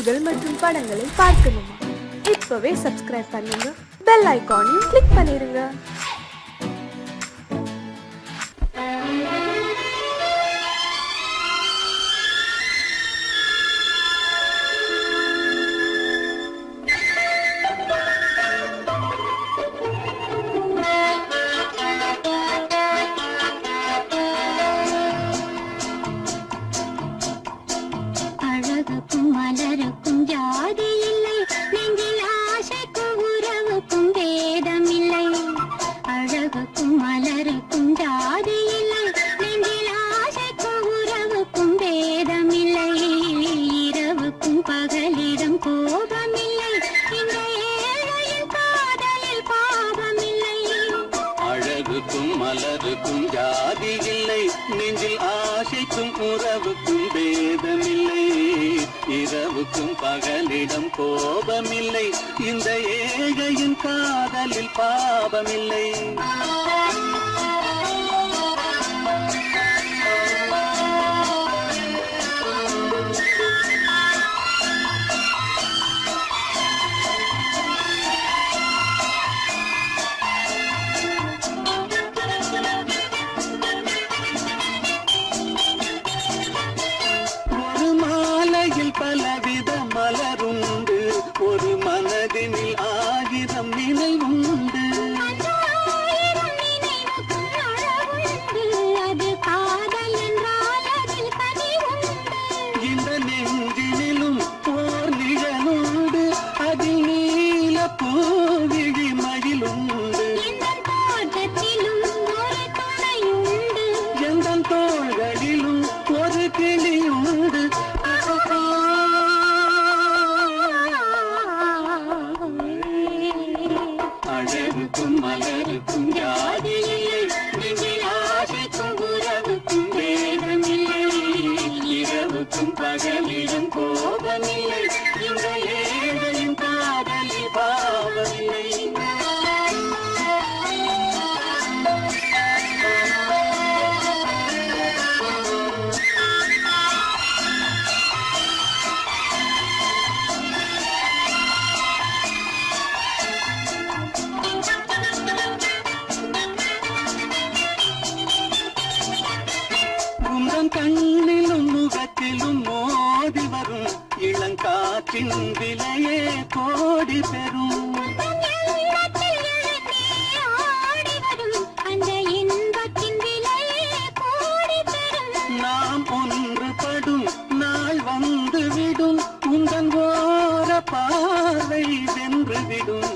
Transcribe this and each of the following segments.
பாடல்கள் மற்றும் படங்களை பார்க்கணுமா? இப்பவே சப்ஸ்கிரைப் பண்ணுங்க, பெல் ஐகானையும் கிளிக் பண்ணிருங்க. மலருக்கும் ஜாதி இல்லை, நெஞ்சில் ஆசைக்கும் உறவுக்கும் பேதமில்லை. இரவுக்கும் பகலிடம் கோபமில்லை, இந்த ஏழையின் காதலில் பாவமில்லை. பலவித மலருண்டு, ஒரு மனதினில் 1000 நினைவுண்டு. இந்த நெஞ்சினிலும் ஓர் நிழலுண்டு, அதில் நீல பூவிழி மகிழுண்டு. எந்த தோள்களிலும் ஒரு கிளியுண்டு. அழகுக்கும் மலருக்கும் ஜாதி இல்லை, நெஞ்சில் ஆசைக்கும் உறவுக்கும் பேதமில்லை. இரவுக்கும் பகலிலும் கோபமில்லை, இந்த ஏழையின் காதலில் பாவமில்லை. கண்ணிலும் முகத்திலும் மோதி வரும் இளங்காற்றின் விலையே கோடி பெறும். நாம் ஒன்றுபடும் நாள் வந்து விடும், உந்தன் ஓர பார்வை வென்றுவிடும்.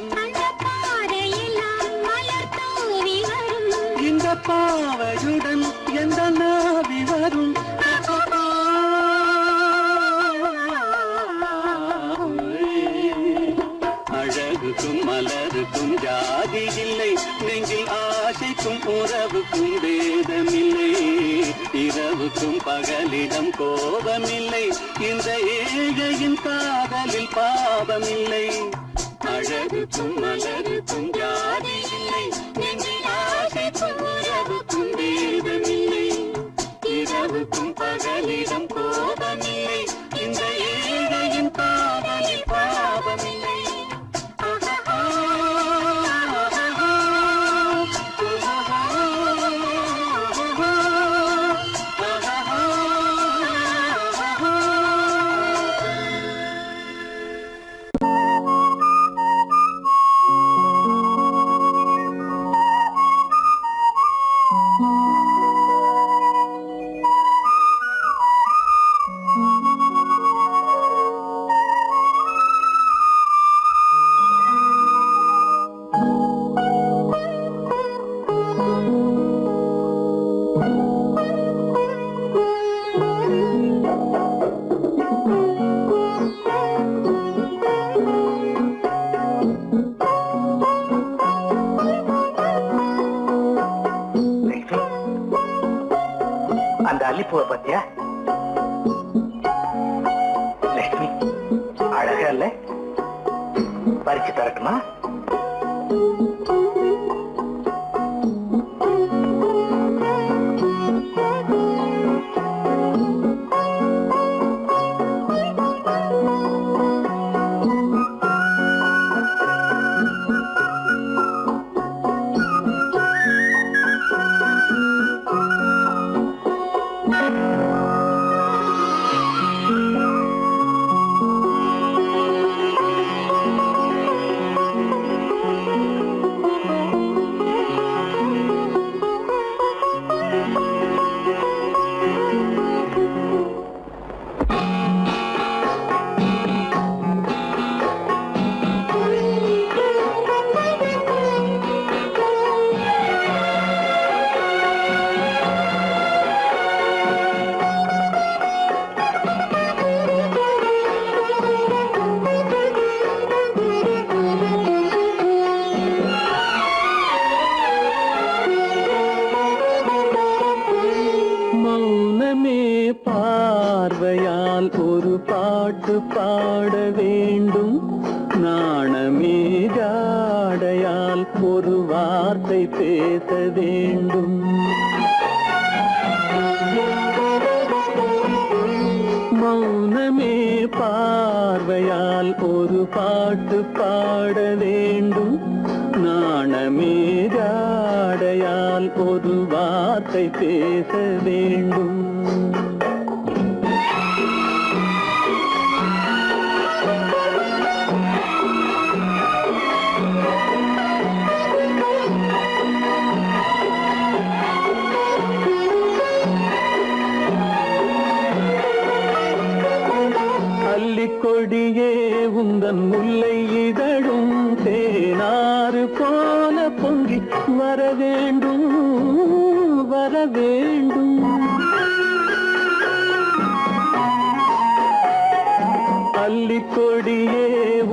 இந்த பாவையுடன் எந்த நாவி வரும். அழகுக்கும் மலருக்கும் ஜாதி இல்லை, நெஞ்சில் ஆசைக்கும் உறவுக்கும் பேதமில்லை. இரவுக்கும் பகலிடம் கோபமில்லை, இந்த ஏழையின் காதலில் பாவமில்லை. அழகுக்கும் மலருக்கும் ஜாதி இல்லை, நெஞ்சில் ஆசைக்கும் உறவுக்கும் பேதமில்லை. இரவுக்கும் பகலிடம் கோபமில்லை, இந்த ஏழையின் காதலில் பாவமில்லை. அல்லிப்பூவை பத்தியா லட்சுமி? அழகா இல்ல? பறிச்சு தரட்டுமா? பாட வேண்டும். நாணமே ஜாடையால் ஒரு வார்த்தை பேச வேண்டும். மௌனமே பார்வையால் ஒரு பாட்டு பாட வேண்டும். நாணமே ஜாடையால் ஒரு வார்த்தை பேச வேண்டும். கொடியே உந்தன் முல்லை இதழும் தேனாறு போல பொங்கி வர வேண்டும் வர வேண்டும். அல்லிக்கொடியே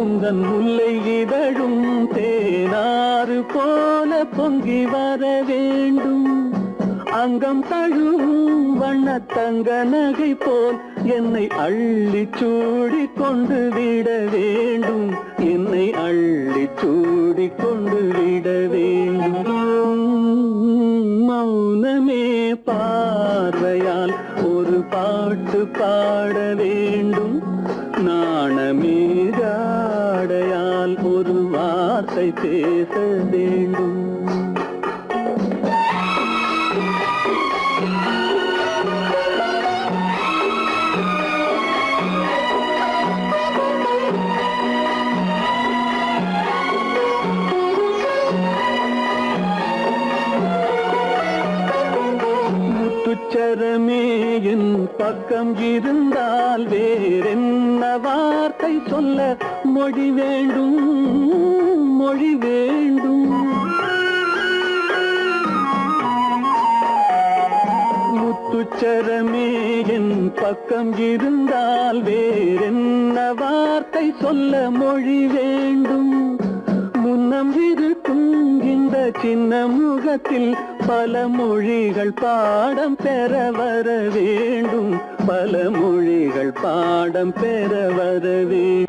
உந்தன் முல்லை இதழும் தேனாறு போல பொங்கி வர வேண்டும். அங்கம் தழுவும் வண்ண தங்க நகை போல் என்னை அள்ளி சூடி கொண்டு விட வேண்டும். என்னை அள்ளி சூடி கொண்டு விட வேண்டும். மௌனமே பார்வையால் ஒரு பாட்டு பாட வேண்டும். நாணமே ஜாடையால் ஒரு வார்த்தை பேச வேண்டும். முத்துச்சரமே என் பக்கம் இருந்தால் வேறென்ன வார்த்தை சொல்ல மொழி வேண்டும் மொழி வேண்டும். முத்துச்சரமே என் பக்கம் இருந்தால் வேறென்ன வார்த்தை சொல்ல மொழி வேண்டும். முன்னம் இருக்கும் இந்த சின்ன முகத்தில் பல மொழிகள் பாடம் பெற வர வேண்டும். பல மொழிகள் பாடம் பெற வர வேண்டும்.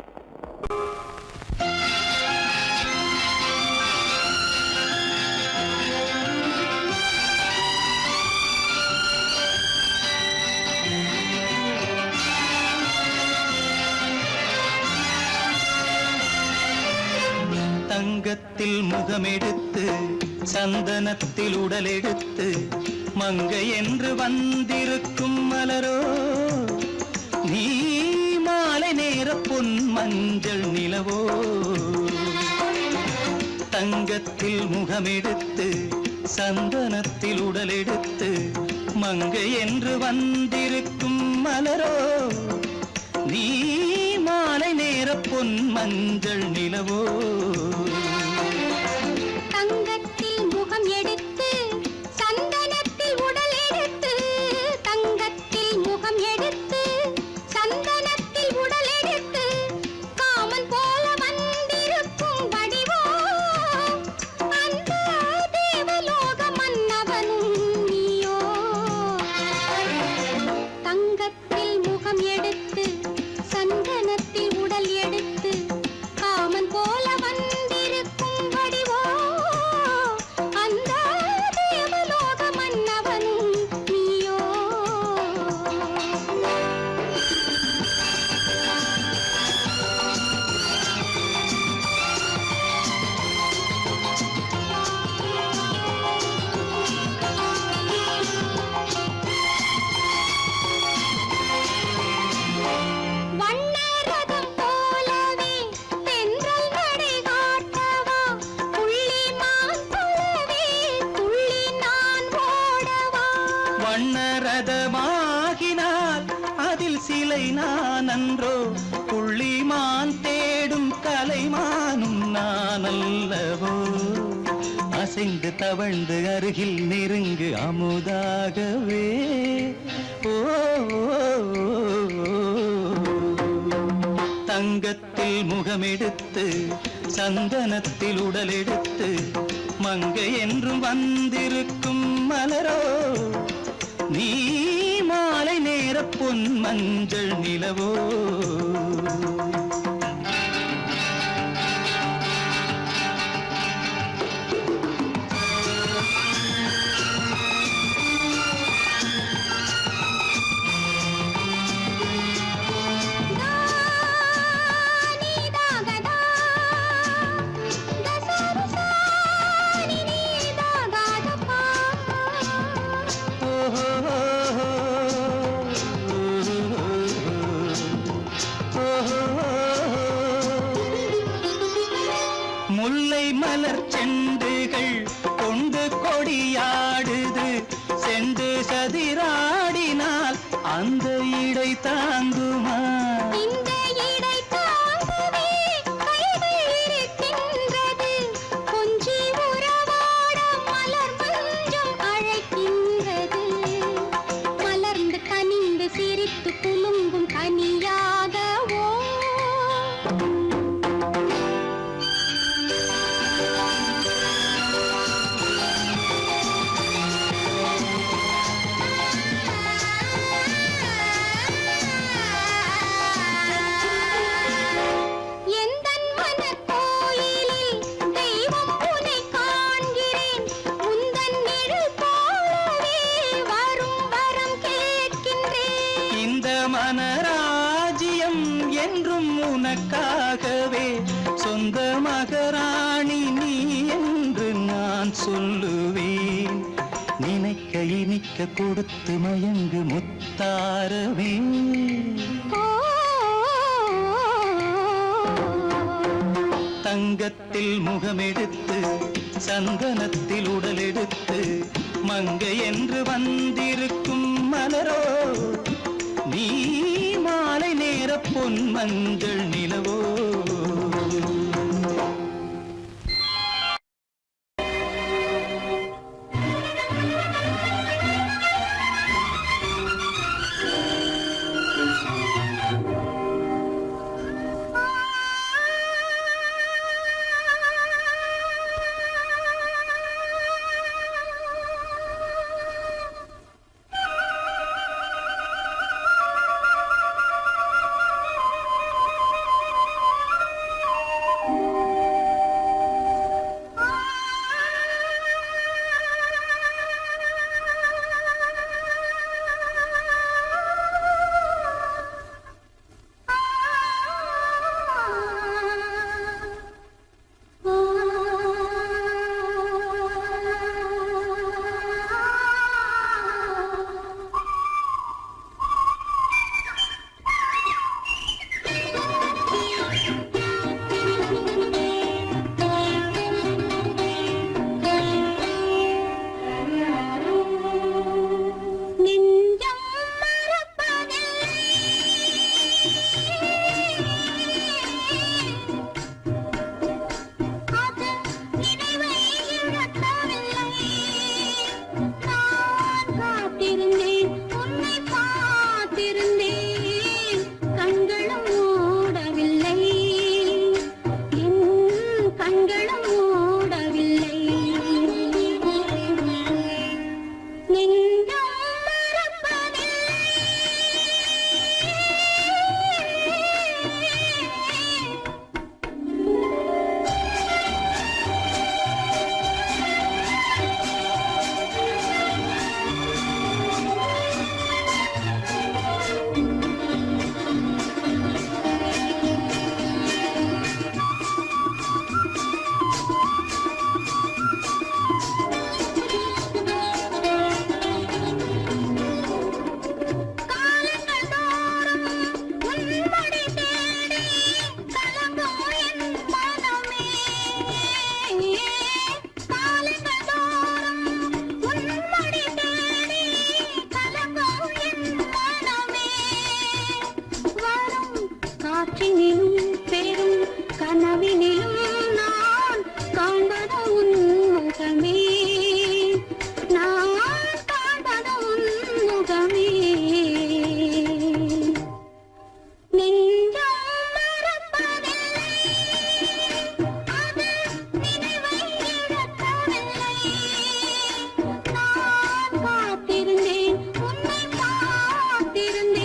தங்கத்தில் முகமெடுத்து சந்தனத்தில் உடலெடுத்து மங்கை என்று வந்திருக்கும் மலரோ நீ மாலை நேர பொன் மஞ்சள் நிலவோ. தங்கத்தில் முகமெடுத்து சந்தனத்தில் உடலெடுத்து மங்கை என்று வந்திருக்கும் மலரோ நீ மாலை நேர பொன் மஞ்சள் நிலவோ. தங்கத்தில் முகம் எடுத்து சந்தனத்தில் உடல் எடுத்து தங்கத்தில் முகம் எடுத்து சந்தனத்தில் உடல் எடுத்து காமன் போல வந்திருக்கும் வடிவோ அந்த தேவலோக மன்னவனும் நீயோ. தங்கத்தில் முகம் எடுத்து சந்தனத்தில் உடல் எடுத்து காமன் போல வந்திருக்கும் வடிவோ அந்த தேவலோக மன்னவனும் நீயோ. வண்ணரதம் போலவே தென்றல் நடை காட்டவா புள்ளிமான் போலவே துள்ளி நான் ஓடவா. வண்ணரதமாகினால் அதில் சிலை நான் அன்றோ புள்ளிமான் தேடும் கலைமானும் நான் அல்லவோ. அசைந்து தவழ்ந்து அருகில் நெருங்கு அமுதாகவே ஓ. தங்கத்தில் முகமெடுத்து சந்தனத்தில் உடலெடுத்து மங்கை என்றும் வந்திருக்கும் மலரோ நீ மாலை நேர பொன் மஞ்சள் நிலவோ முல்லை மலர் செண்டுகள் கொண்டு கொடியாடுது செண்டு சதிராடினால் அந்த இடை தாங்குமா இந்த இடை தாங்கவே கைகள் இருக்கின்றது கொஞ்சி உறவாட மலர் மஞ்சம் அழைக்கின்றது மலர்ந்து கனிந்து சிரித்து குலுங்கும் கனியாகவோ எந்தன் மனக்கோயிலில் தெய்வம் உன்னை காண்கிறேன் உந்தன் நிழல் போலவே வரும் வரம் கேட்கின்றேன் இந்த மனராஜ்யம் என்றும் உனக்காகவே சொந்த மகராணி நீ என்று நான் சொல்லுவேன் நினைக்க இனிக்க கொடுத்து மயங்கு முத்தாரவே தங்கத்தில் முகமெடுத்து சந்தனத்தில் உடலெடுத்து மங்கை என்று வந்திருக்கும் மலரோ நீ மாலை நேர பொன் மஞ்சள் நிலவோ காத்திருந்தேன் உன்னை காத்திருந்தேன்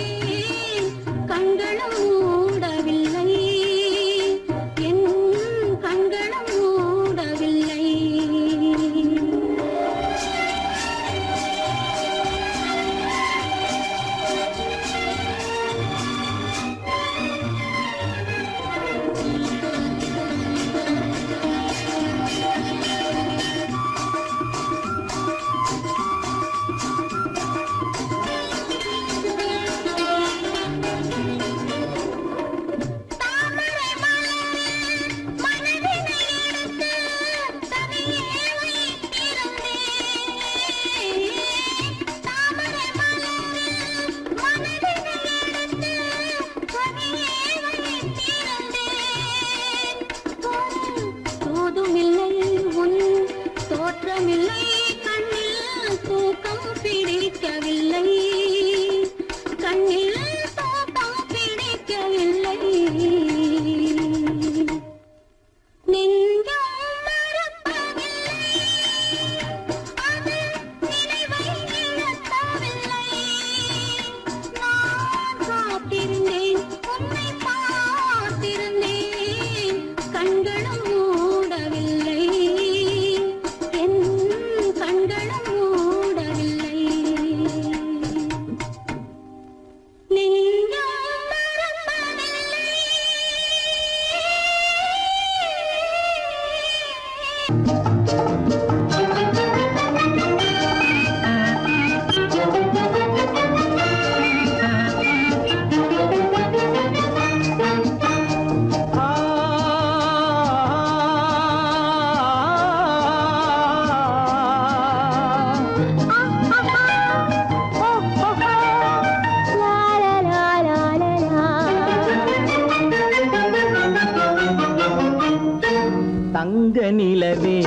தங்க நிலவே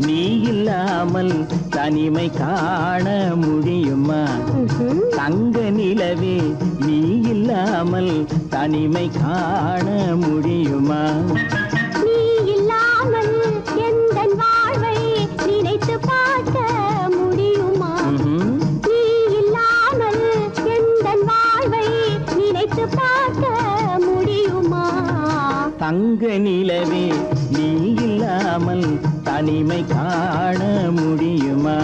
நீ இல்லாமல் தனிமை காண முடியுமா? தங்க நிலவே நீ இல்லாமல் தனிமை காண முடியுமா? நீ இல்லாமல் எந்தன் வாழ்வை நினைத்து பார்க்க முடியுமா? நீ இல்லாமல் எந்தன் வாழ்வை நினைத்து பார்க்க முடியுமா? தங்க நிலவே நீ இல்லாமல் தனிமை காண முடியுமா?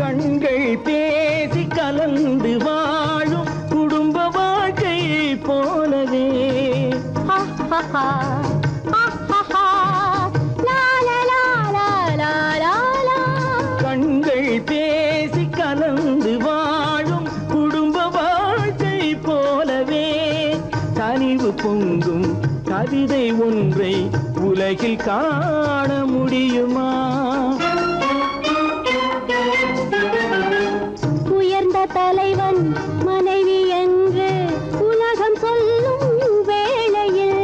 கண்கள் பேசி கலந்து வாழும் குடும்ப வாழ்க்கை போலவே கண்கள் பேசி கலந்து வாழும் குடும்ப வாழ்க்கை போலவே கனிவு பொங்கும் கவிதை ஒன்றை உலகில் காண முடியுமா? உயர்ந்த தலைவன் மனைவி என்று உலகம் சொல்லும் வேளையில்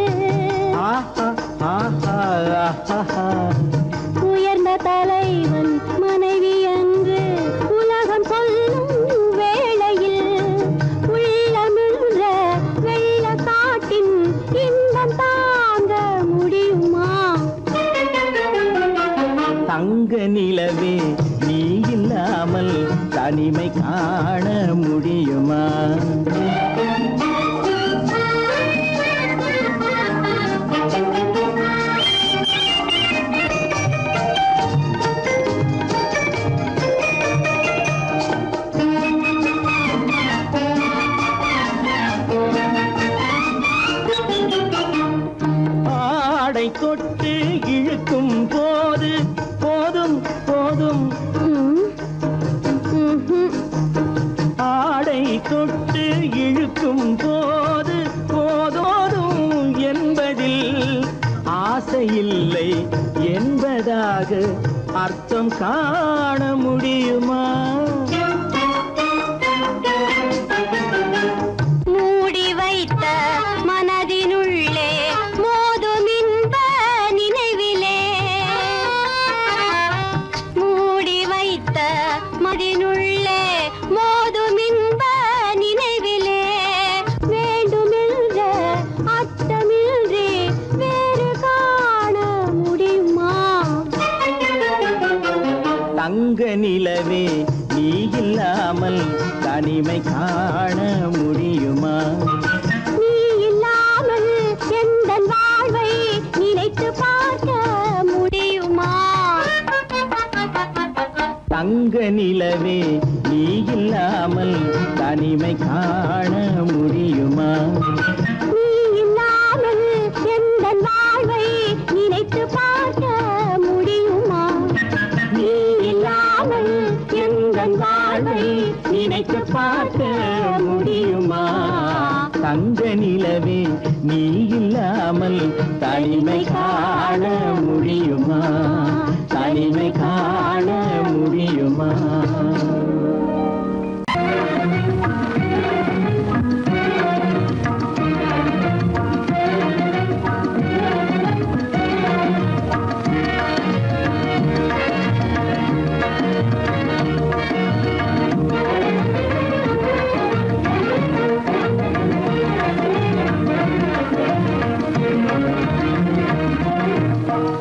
உயர்ந்த தலைவன் மனைவி என்று உலகம் சொல்லும் வேளையில் உள்ளமிழ்ற வெள்ளக்காட்டின் இன்பம் தாங்க முடியுமா? தங்க நிலவே நீ இல்லாமல் தனிமை காண முடியுமா? ஆடை தொட்டு இழுக்கும் போது போதும் போதும் ஆடை தொட்டு இழுக்கும் போது போதோதும் என்பதில் ஆசையில்லை என்பதாக அர்த்தம் காண முடியுமா? மூடி வைத்த மனதினுள்ளே மோதும் இன்ப நினைவிலே மூடி வைத்த மனதினுள்ளே மோதும் இன்ப நினைவிலே வேண்டுமென்ற அர்த்தமின்றி வேறு காண முடியுமா? தங்க நிலவே நீ இல்லாமல் தனிமை காண முடியுமா? நீ இல்லாமல் எந்தன் வாழ்வை நினைத்து பார்க்க முடியுமா? தங்க நிலவே நீ இல்லாமல் தனிமை காண முடியுமா? நீ இல்லாமல் எந்தன் வாழ்வை நினைத்து பார்க்க முடியுமா? நீ இல்லாமல் எந்தன் வாழ்வை நினைத்து பார்க்க முடியுமா? தங்க நிலவே நீ இல்லாமல் தனிமை காண முடியுமா? தனிமை காண முடியுமா?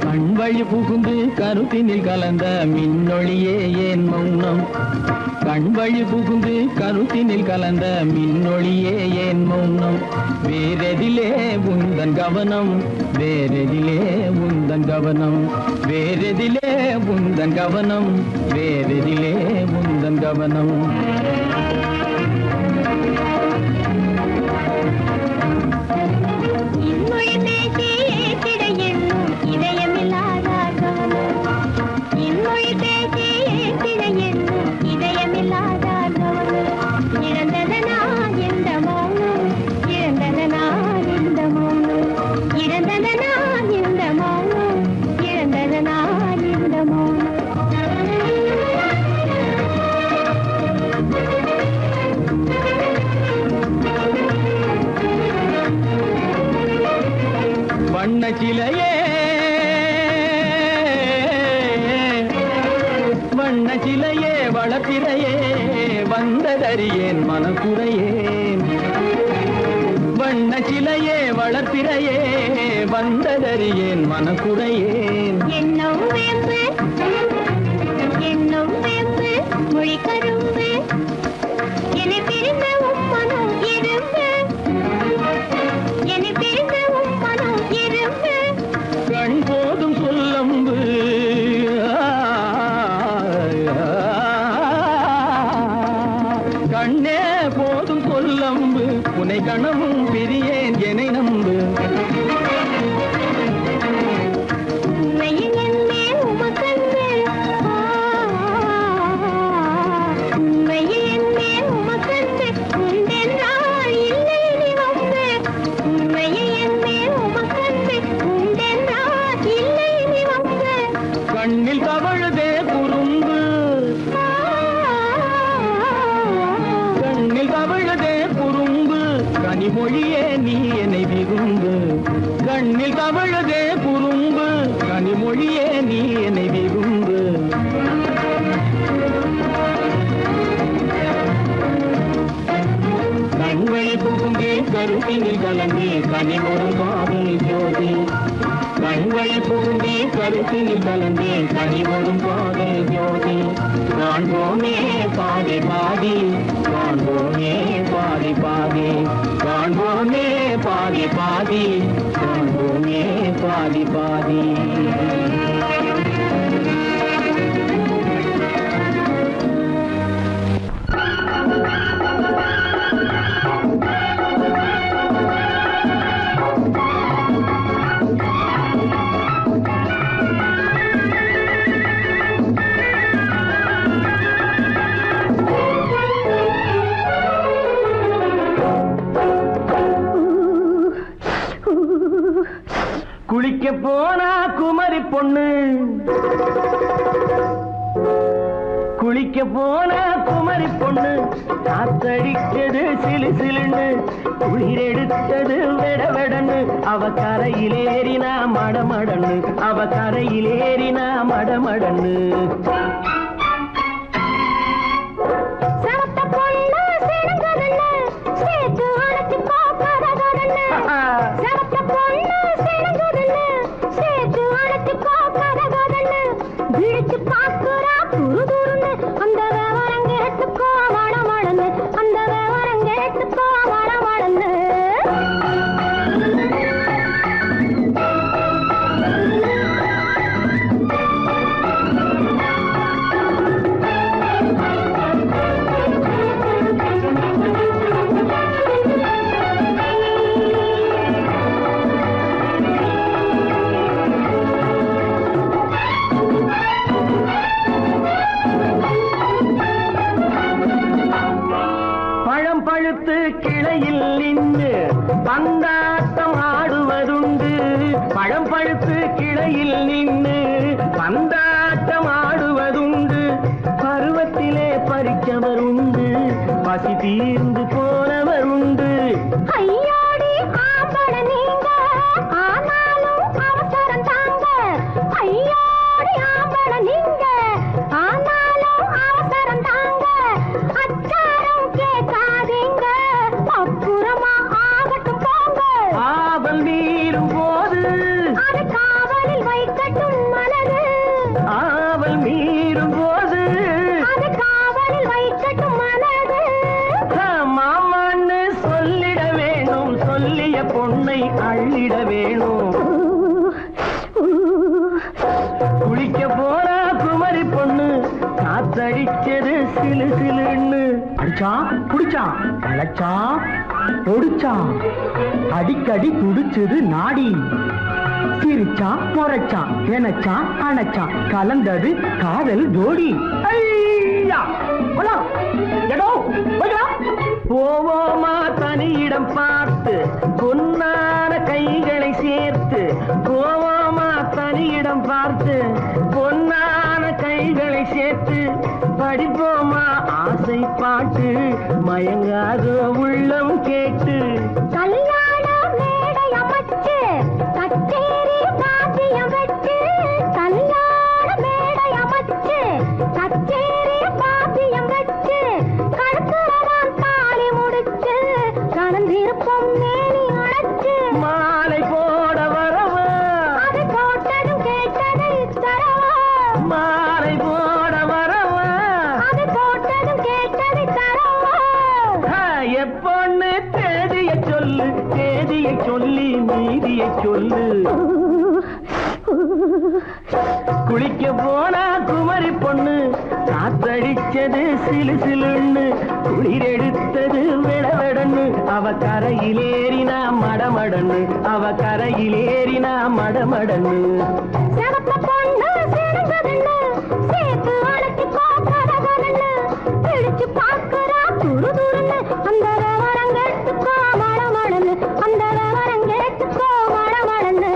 கண்வழி புகுந்து கருத்தினில் கலந்த மின்னொளியே ஏன் மௌனம்? கண்வழி புகுந்து கருத்தினில் கலந்த மின்னொளியே ஏன் மௌனம்? வேறெதிலே உந்தன் கவனம்? வேறெதிலே உந்தன் கவனம்? வேறெதிலே உந்தன் கவனம்? வேறெதிலே உந்தன் கவனம்? இன்மொழி பேசி ஏற்றிட எண்ணும் இதயமில்லாத கவனம். இன்மொழி பேசி ஏற்றிட எண்ணும் இதயமில்லாத கவனம். இழந்ததனா எந்த மௌனம்? சிலையே வண்ண சிலையே வளர்ப்பிறையே வந்ததறியேன் மனக்குறையேன் வண்ண சிலையே வளர்ப்பிறையே வந்ததறியேன் மனக்குறையேன் என்னும் வேம்பு மொழி கரும்பு என்னை பிரிந்த உம்மனும் எறும்பு என்னை பிரிந்த உம்மனும் எறும்பு கண் போதும் சொல்லம்பு கண்ணே போதும் சொல்லம்பு உனை கணமும் பிரியேன் என்னை நம்பு உண்மையில் என்னே உமக்கன்று உண்மையில் என்னே உமக்கன்று உண்டென்றால் இல்லை நீ வம்பு உண்மையில் என்னே உமக்கன்று உண்டென்றால் இல்லை நீ வம்பு கண்ணில் தவழுதே குறும்பு கண்ணில் தவழுதே குறும்பு கனிமொழியே நீ என்னை விரும்பு கண்ணில் தவழுதே குறும்பு கனிமொழியே நீ என்னை விரும்பு கண்வழி புகுந்தே கருத்தினில் கலந்தே கனிமொரு காதல் ஜோதி கண்வழி புகுந்தே கருத்தினில் கலந்தே கனிமொரு காதல் ஜோதி காண்போமே பாதி பாதி காண்போமே பாதி பாதி காண்போமே பாதி பாதி காண்போமே பாதி பாதி குளிக்க போனா குமரி பொண்ணு குளிக்க போனா குமரி பொண்ணு காத்தடிச்சது சிலு சிலுன்னு குளிரெடுத்தது வெடவெடன்னு அவ கரையிலேறினா மடமடன்னு அவ கரையிலேறினா மடமடன்னு சரத்த பொண்ணு சிறந்ததன்னு சேர்த்து அழைச்சு போக்காததன்னு சரத்த பொண்ணு சிறந்ததன்னு சேர்த்து அழைச்சு போக்காததன்னு விழிச்சு பார்க்குறா துருதுருன்னு அந்த விவரம் கேட்டுக்கோ மடமடன்னு அந்த விவரம் கேட்டுக்கோ மடமடன்னு பழம் பழுத்து கிளையில் நின்று பந்தாட்டம் ஆடுவதுண்டு பழம் பழுத்து கிளையில் நின்று பந்தாட்டம் ஆடுவதுண்டு பருவத்திலே பறிச்சவர் உண்டு பசி தீர்ந்து போனவர் உண்டு ஐயோடி ஆம்பட நீங்க ஆனாலும் அவசரம் தாங்க ஐயோடி ஆம்பட நீங்க ஆனாலும் அவசரம் தாங்க அச்சாரம் கேட்காதீங்க அப்புறமா ஆகட்டும் போங்க ஆவல் மீறும் போது அது காவலில் வைக்கட்டும் மனது ஆவல் மீறும் போது அது காவலில் வைக்கட்டும் மனது மாமான்னு சொல்லிட வேணும் சொல்லிய பொண்ணை அள்ளிட வேணும் குளிக்க போனா குமரி பொண்ணு காத்தடிச்சது சிலு சிலுன்னு அடிச்சான் புடிச்சான் அழைச்சான் பொடிச்சான் அடிக்கடி துடிச்சது நாடி சிரிச்சான் முறைச்சான் நினைச்சான் அணைச்சான் கலந்தது காதல் ஜோடி ஐயா போலாம். எடோ, போய்க்கலாம். போவோமா தனியிடம் பார்த்து பொன்னான கைகளை சேர்த்து போவோமா தனியிடம் பார்த்து பொன்னான கைகளை சேர்த்து படிப்போமா ஆசை பாட்டு மயங்காத உள்ளம் கேட்டு கல்யாண மேடை அமைச்சு கச்சேரி செய்தியை சொல்லி நீதியை சொல்லு. குளிக்க போனா குமரி பொண்ணு காத்தடிச்சது சிலு சிலுன்னு குளிர் எடுத்தது விடவெடன்னு அவ கரையிலேறினா மடமடன்னு அவ கரையிலேறினா மடமடன்னு. சிவப்பு பொண்ணு சிறந்ததுன்னு சேர்த்து அழைச்சிக்கோ கரகரன்னு பிடிச்சு பார்க்கறா துரு துருன்னு அந்த விவரம் கேட்டுக்கோ மடமடன்னு அந்த விவரம் கேட்டுக்கோ மடமடன்னு.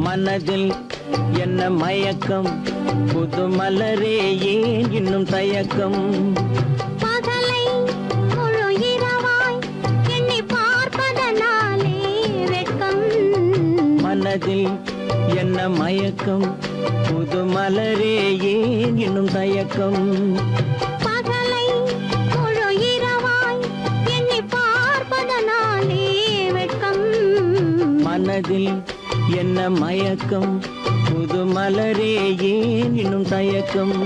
மனதில் என்ன மயக்கம் புது மலரே ஏன் இன்னும் தயக்கம். பகலை முழு இரவாய் எண்ணி பார்ப்பதனாலே வெட்கம். மனதில் என்ன மயக்கம் புது மலரே ஏன் இன்னும் தயக்கம். பகலை முழு இரவாய் எண்ணி பார்ப்பதனாலே வெட்கம். மனதில் என்ன மயக்கம் புது மலரே ஏன் இன்னும் தயக்கம்.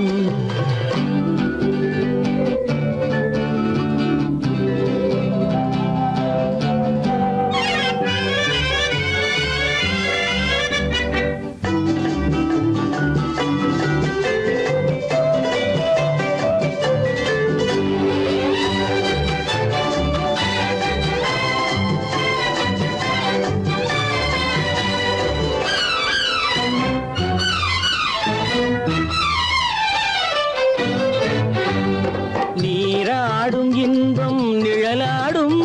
நீராடும் இன்பம் நிழலாடும்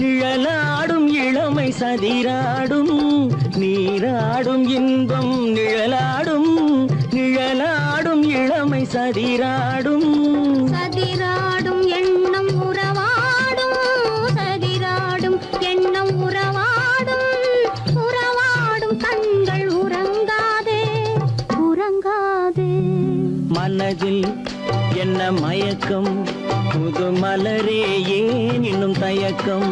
நிழலாடும் இளமை சதிராடும். நீராடும் இன்பம் நிழலாடும் நிழலாடும் இளமை சதிராடும். சதிராடும் எண்ணம் உறவாடும் சதிராடும் எண்ணம் உறவாடும் உறவாடும் கண்கள் உறங்காதே உறங்காதே. மனதில் என்ன மயக்கம் புது மலரே ஏன் இன்னும் தயக்கம்.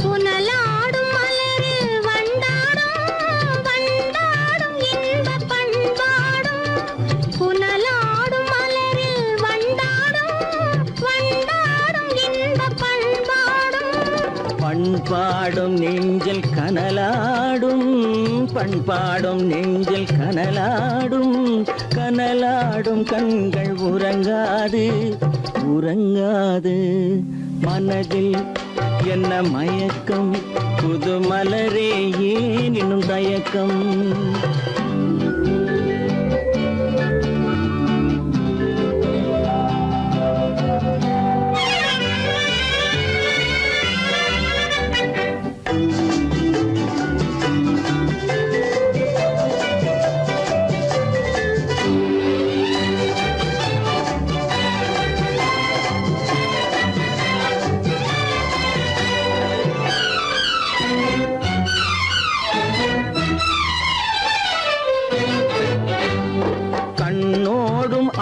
புனலாடும் மலரில் வண்டாடும் வண்டாடும் இன்பப் பண்பாடும். புனலாடும் மலரில் வண்டாடும் வண்டாடும் இன்பப் பண்பாடும். பண்பாடும் நெஞ்சில் கனலாடும் பண்பாடும் நெஞ்சில் கனலாடும். கனலாடும் கண்கள் உறங்காது உறங்காது. மனதில் என்ன மயக்கம் புது மலரே ஏன் இன்னும் தயக்கம்.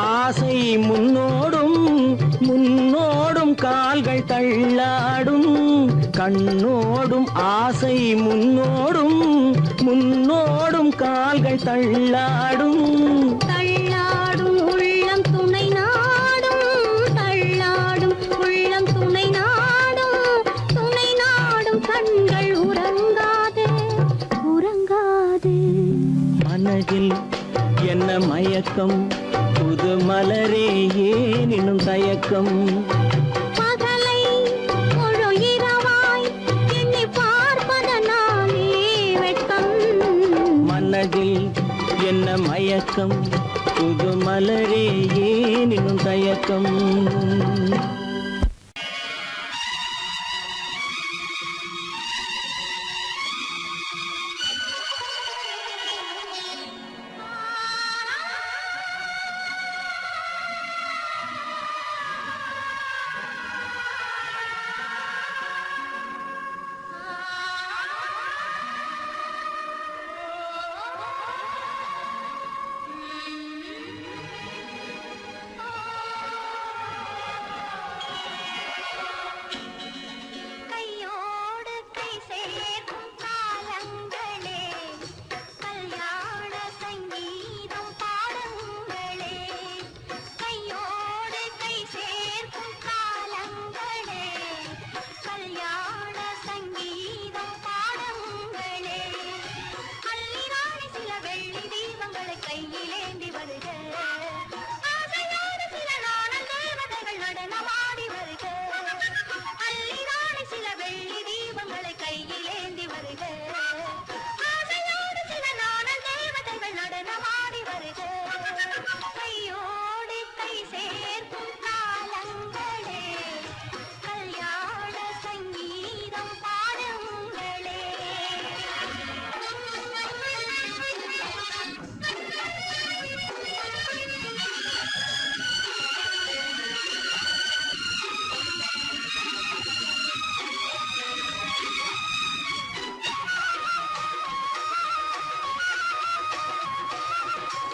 ஆசை முன்னோடும் முன்னோடும் கால்கள் தள்ளாடும். கண்ணோடும் ஆசை முன்னோடும் முன்னோடும் கால்கள் தள்ளாடும். மனதில் என்ன மயக்கம் புது மலரே ஏன் இன்னும் தயக்கம் பகலை முழு இரவாய் எண்ணி பார்ப்பதனாலே வெட்கம் மனதில் என்ன மயக்கம் புது மலரே ஏன் இன்னும் தயக்கம் கையோடு கை சேர்க்கும் காலங்களே கல்யாண சங்கீதம் பாடுங்களே கையோடு கை சேர்க்கும் காலங்களே கல்யாண சங்கீதம் பாடுங்களே அள்ளிராணி சில வெள்ளி தீபங்களை கையிலேந்தி வருக ஆசையோடு சில நாணல் தேவதைகள் நடனமாடி வருக அள்ளிராணி சில வெள்ளி தீபங்களை கையிலேந்தி வருக ஆசையோடு சில நாணல் தேவதைகள் நடனமாடி வருக கையோடு கை சேர்க்கும் காலங்களே கல்யாண சங்கீதம் பாடுங்களே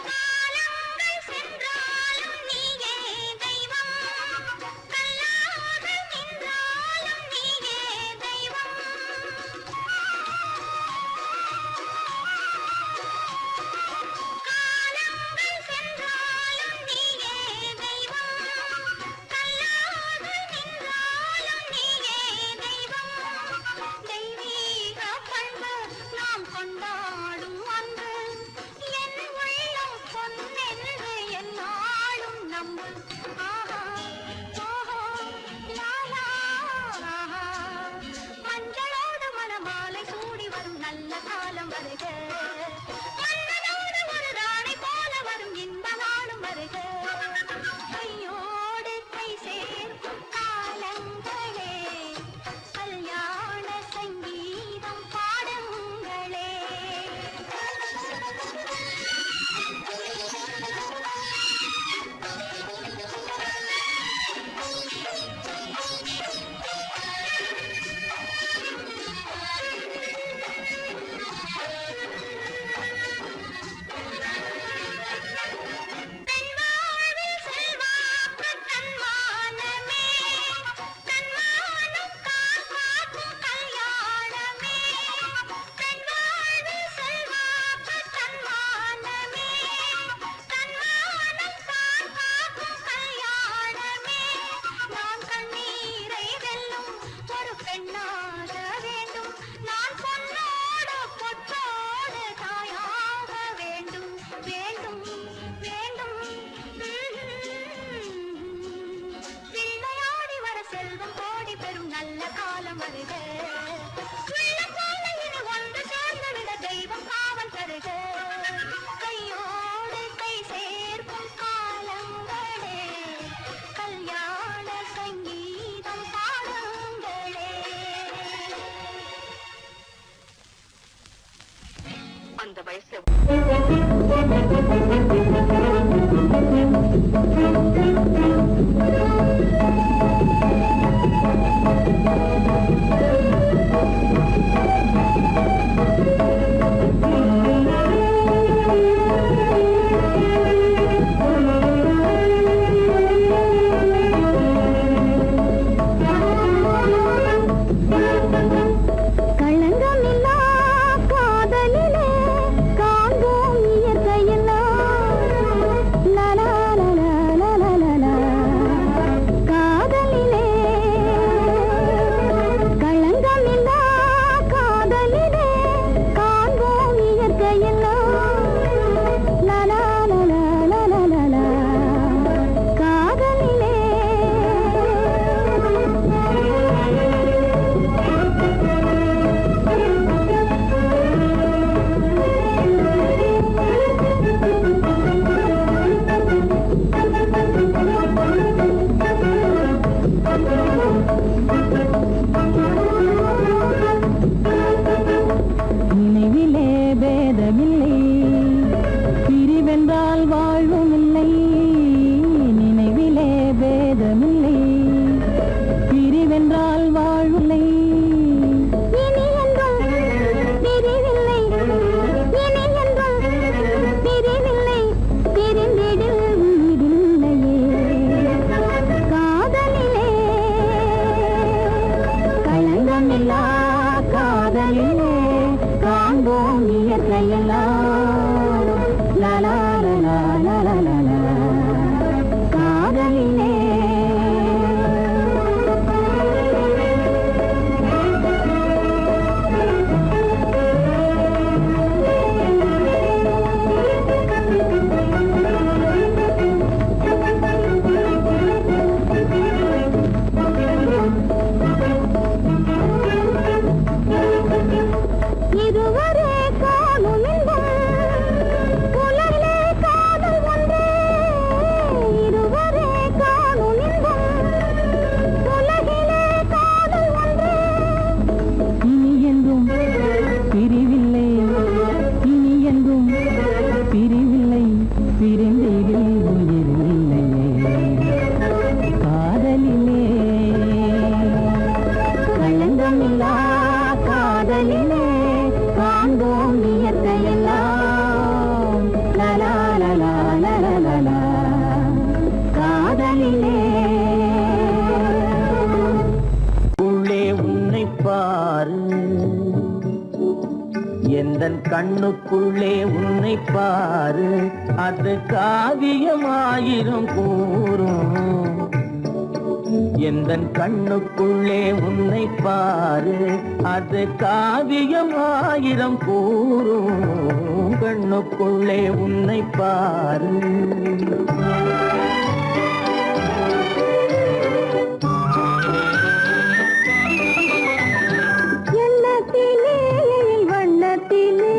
காலங்கள் சென்றாலும் நீயே தெய்வம் கல்லாக நின்றாலும் நீயே தெய்வம் காலங்கள் சென்றாலும் நீயே தெய்வம் கல்லாக நின்றாலும் நீயே தெய்வம் தெய்வீக பண்பு நாம் கொண்டாடும் அன்பு என் உள்ளம் பொன்னென்று என்னாலும் நம்பு ஆஹா ஓஹோ லாலா ஆஹா மஞ்சளோடு மணமாலை சூடி வரும் நல்ல காலம் வருக மன்னனோடு ஒரு ராணி போல வரும் இன்ப நாளும் வருக கையோடு கை சேர்க்கும் காலங்களே கல்யாண சங்கீதம் பாடுங்களே பெண் வாழ்வில் செல்வாக்கு தன்மானமே தன்மானம் காக்கும் கல்யாணமே பெண் வாழ்வில் செல்வாக்கு தன்மானமே தன்மானம் காக்கும் கல்யாணமே நான் கண்ணீரை வெல்லும் ஒரு பெண்ணாக வேண்டும் நான் பொன்னோடு பொற்றோடு தாயாக வேண்டும் வேண்டும் வேண்டும் பிள்ளையாடி வர செல்வம் கோடி பெறும் நல்ல காலம் வருக உள்ளம் போல இனி ஒன்று சேர்ந்து விட தெய்வம் காவல் தருக கையோடு கை சேர்க்கும் காலங்களே கல்யாண சங்கீதம் பாடுங்களே அந்த வயசுல களங்கமில்லா காதலிலே காண்போம் இயற்கையெல்லாம் இயற்கையெல்லாம் லா லா லா லா லா லா லா காதலிலே இருவரே காணும் இன்பம் உலகிலே காதல் ஒன்றே இருவரே காணும் இன்பம் உலகிலே காதல் ஒன்றே இனி என்றும் பிரிவில்லை இனி என்றும் பிரிவில்லை பிரிந்ததில் உயிரில்லையே காதலிலே களங்கமில்லா காதலிலே காண்போம் இயற்கையெல்லாம் லா லா லா லா லா லா லா லா காதலிலே உள்ளே உன்னை பாரு எந்தன் கண்ணுக்குள்ளே உன்னை பாரு அது காவியமாயிரும் கூறும் எந்தன் கண்ணுக்குள்ளே உன்னை பாரு அது காவியமாயிரம் கூறும் கண்ணுக்குள்ளே உன்னை பாரு எண்ணத்திலே வண்ணத்திலே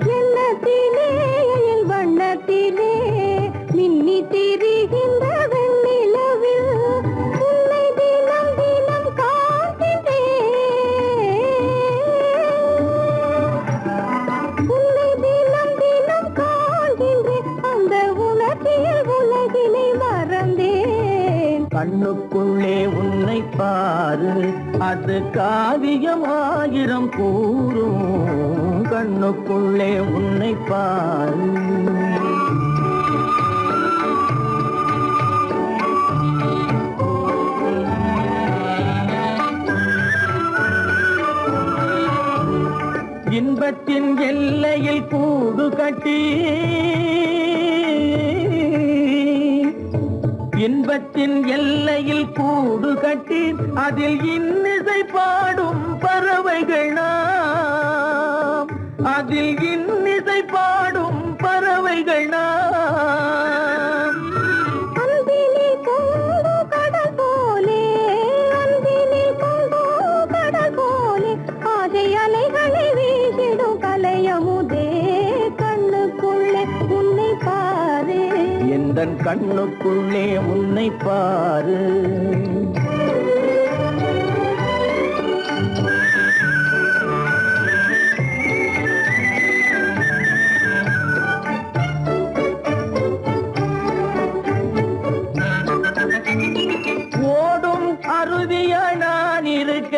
எண்ணத்திலே வண்ணத்திலே மின்னி திரிகின்ற வெண்ணிலவில் உன்னை தினம் தினம் காண்கின்றேன் உன்னை தினம் தினம் காண்கின்றேன் அந்த உணர்ச்சியில் உலகினை மறந்தேன் கண்ணுக்குள்ளே உன்னை பாரு அது காவியமாயிரம் கூறும் கண்ணுக்குள்ளே உன்னை பாரு இன்பத்தின் எல்லையில் கூடு கட்டி இன்பத்தின் எல்லையில் கூடு கட்டி அதில் இன்னிசை பாடும் பறவைகள் நாம் அதில் இன்னிசை பாடும் பறவைகள் நாம் அன்பினில் கொண்டு கடல் போலே அன்பினில் கொண்டு கடல் போலே ஆசை அலைகளை வீசிடும் கலையமுதே கண்ணுக்குள்ளே உன்னை பாரு எந்தன் கண்ணுக்குள்ளே உன்னை பாரு ஓடும் அருவிய நான் இருக்க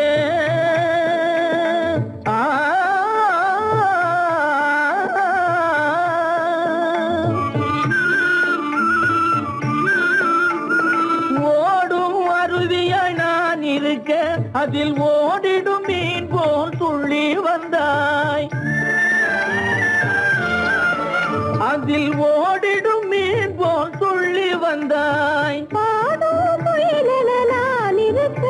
ஓடும் அருவிய நான் இருக்க அதில் ஓடிடும் மீன் போல் துள்ளி வந்தாய் அதில் ஓடிடும் மீன் போல் துள்ளி வந்தாய் பாடும் முயலென நான் இருக்க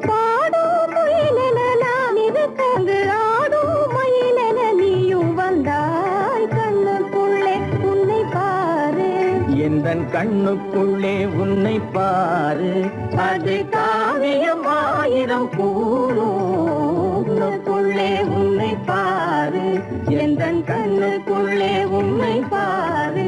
பாடும் முயலென நான் இருக்க அங்கு ஆடும் மயிலென நீயும் வந்தாய் கண்ணுக்குள்ளே உன்னை பாரு எந்தன் கண்ணுக்குள்ளே உன்னை பாரு அது காவியமாயிரம் கூறுக்குள்ளே உன்னை பாரு எந்தன் கண்ணுக்குள்ளே உன்னை பாரு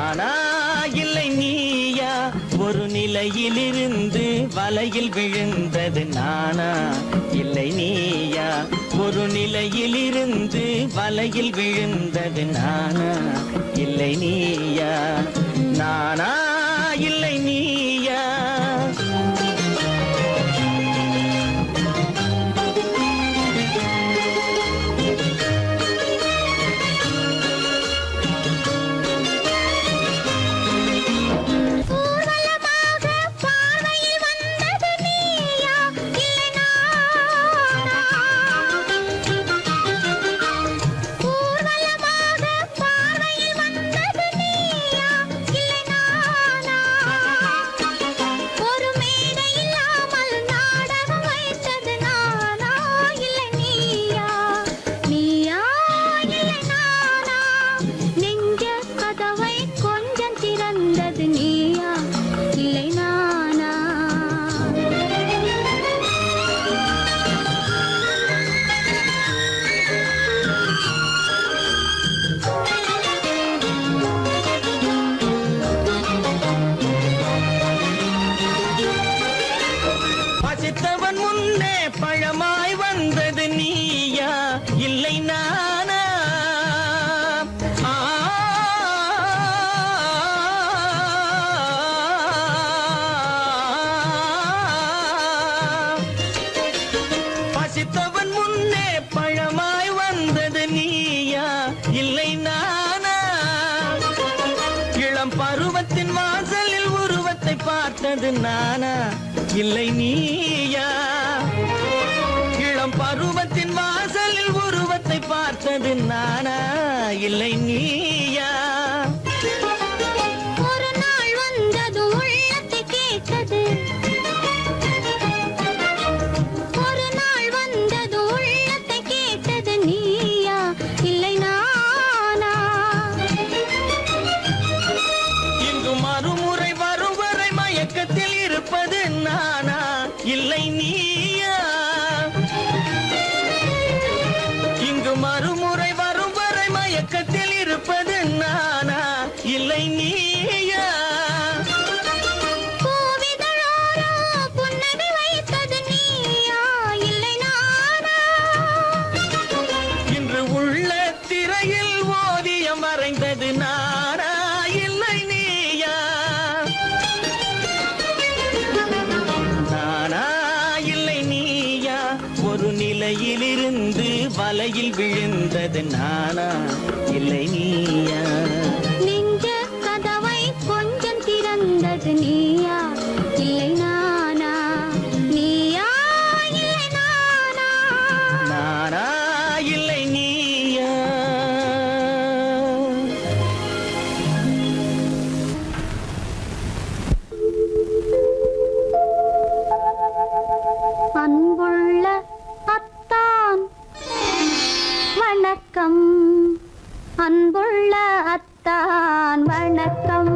நானா இல்லை நீயா ஒரு நிலையிலிருந்து வலையில் விழுந்தது நானா இல்லை நீயா ஒரு நிலையிலிருந்து வலையில் விழுந்தது நானா இல்லை நீயா நானா இல்லை நீயா ஊர்வலமாக பார்வையில் வந்தது நீயா இல்லை நானா ஊர்வலமாக பார்வையில் வந்தது நீயா இல்லை நானா ஒரு மேடை இல்லாமல் நாடகம் வைத்தது நானா இல்லை நீயா நீயா இல்லை நானா நெஞ்ச கதவை கொஞ்சம் திறந்தது நீயா இல்லை நானா பசித்தவன் முன்னே பழமாய் வந்தது நீயா இல்லை நானா ஆ, பசித்தவன் முன்னே பழமாய் வந்தது நீயா இல்லை நானா இளம் பருவத்தின் வாசலில் உருவத்தை பார்த்தது நானா இல்லை நீயா இளம் பருவத்தின் வாசலில் உருவத்தை பார்த்தது நானா இல்லை நீயா ஒரு நாள் வந்தது உள்ளத்தை கேட்டது ஒரு நாள் வந்தது உள்ளத்தை கேட்டது நீயா இல்லை நானா இங்கு மறுமுறை வரும் வரை மயக்கத்தில் இருப்பது நானா இல்லை நீயா இங்கு மறுமுறை வரும் வரை மயக்கத்தில் இருப்பது நானா இல்லை நீயா பூவிதழோரோ புன்னகை வைத்தது நீயா இல்லை நானா இன்று உள்ள திரையில் ஓவியம் வரைந்தது நானா இல்லை நீயா நானா இல்லை நீயா ஒரு நிலையிலிருந்து வலையில் விழுந்தது நானா இல்லை நீயா நெஞ்ச கதவை கொஞ்சம் திறந்தது நீயா இல்லை நானா நீயா இல்லை நானா நானா இல்லை நீயா அன்புள்ள அத்தான் வணக்கம் அன்புள்ள அத்தான் வணக்கம்